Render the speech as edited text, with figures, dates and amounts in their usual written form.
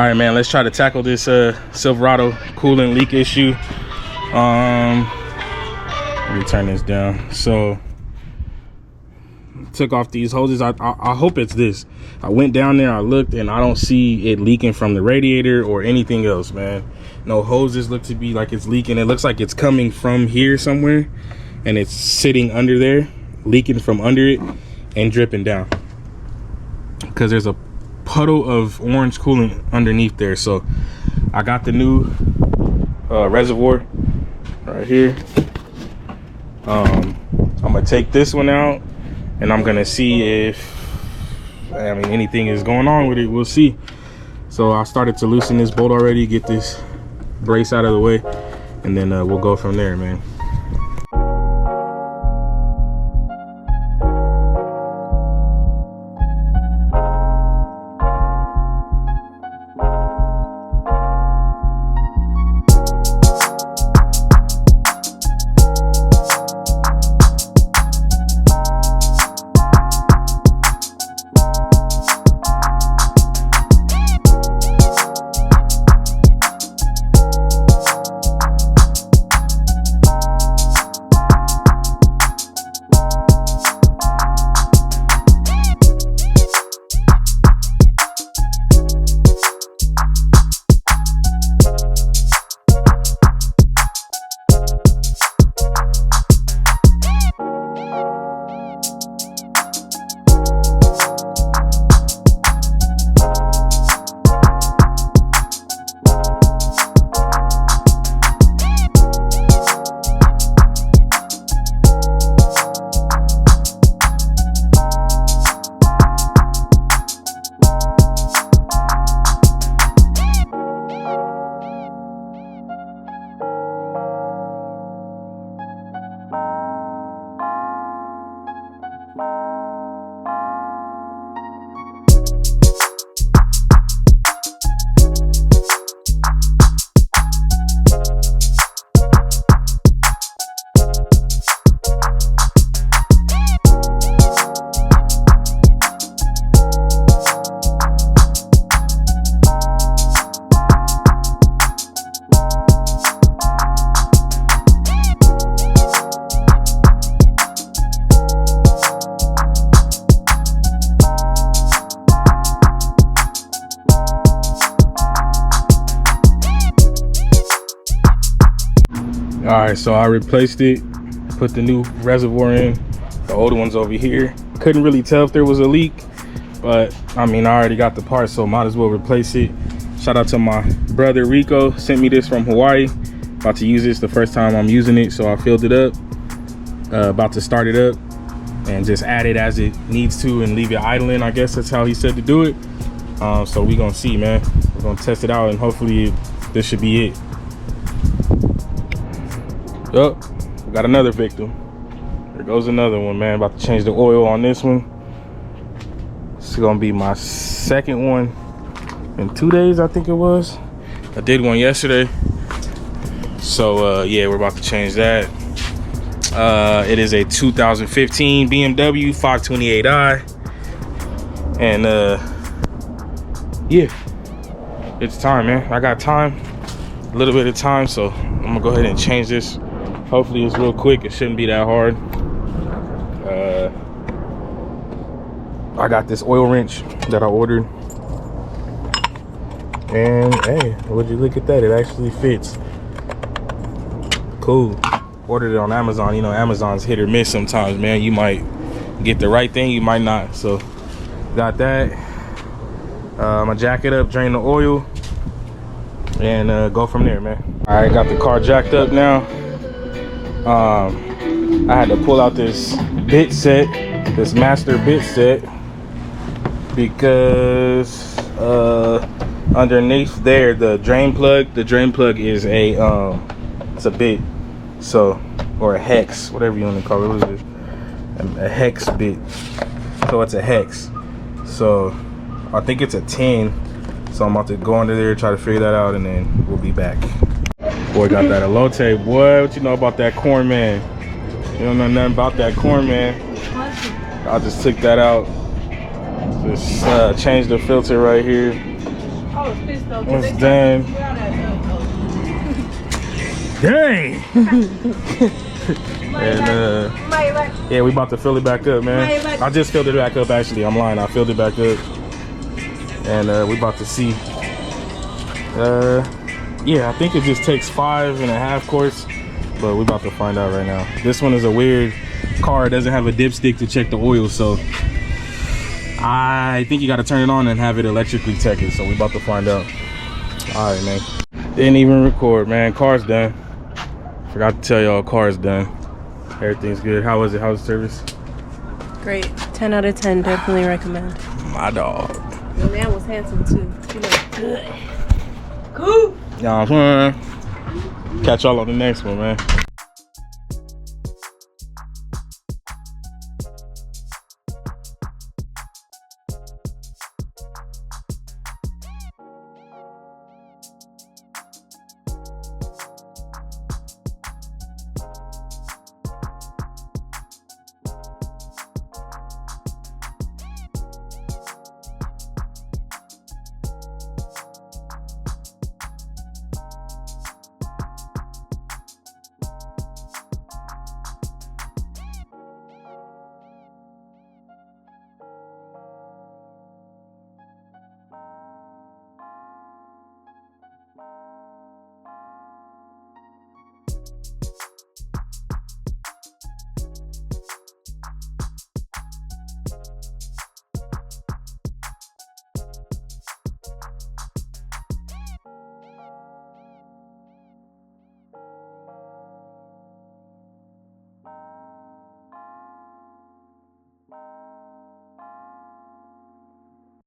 right, man, let's try to tackle this Silverado coolant leak issue. Let me turn this down. So took off these hoses. I hope it's this. I went down there, I looked, and I don't see it leaking from the radiator or anything else, man. No hoses look to be like it's leaking. It looks like it's coming from here somewhere, and it's sitting under there, leaking from under it and dripping down, because there's a puddle of orange coolant underneath there. So I got the new reservoir right here. I'm gonna take this one out, and I'm gonna see if anything is going on with it. We'll see. So I started to loosen this bolt already, get this brace out of the way, and then we'll go from there, man. All right, so I replaced it, put the new reservoir in. The old one's over here. Couldn't really tell if there was a leak, but I mean, I already got the part, so might as well replace it. Shout out to my brother Rico, sent me this from Hawaii. About to use this the first time I'm using it, so I filled it up. About to start it up and just add it as it needs to and leave it idling. I guess that's how he said to do it. So we gonna see, man. We're gonna test it out, and hopefully this should be it. Oh, we got another victim. There goes another one, man. About to change the oil on this one. This is gonna be my second one in 2 days, I think it was. I did one yesterday. So yeah, we're about to change that. It is a 2015 BMW 528i, and yeah, it's time, man. I got time, a little bit of time, so I'm gonna go ahead and change this. Hopefully it's real quick. It shouldn't be that hard. I got this oil wrench that I ordered, and hey, would you look at that? It actually fits. Cool. Ordered it on Amazon. You know, Amazon's hit or miss sometimes, man. You might get the right thing, you might not. So got that. I'm gonna jack it up, drain the oil, and go from there, man. All right, got the car jacked up now. I had to pull out this bit set, this master bit set, because underneath there, the drain plug is a it's a bit, so, or a hex, whatever you want to call it. What is this? A hex bit. So it's a hex. So I think it's a 10. So I'm about to go under there, try to figure that out, and then we'll be back. Boy, got that elote. Boy, what you know about that corn, man? You don't know nothing about that corn, man. I just took that out. Just changed the filter right here. Oh, it's pissed though. It's done. Dang. And yeah, we about to fill it back up, man. I just filled it back up. Actually, I'm lying. I filled it back up, and we about to see. Yeah, I think it just takes 5.5 quarts, but we about to find out right now. This one is a weird car. It doesn't have a dipstick to check the oil, so I think you got to turn it on and have it electrically check it. So we about to find out. All right, man. Didn't even record, man. Car's done. Forgot to tell y'all, car's done. Everything's good. How was it? How was the service? Great. 10 out of 10. Definitely recommend. My dog. The man was handsome too. He looked good. Cool. Y'all, catch y'all on the next one, man.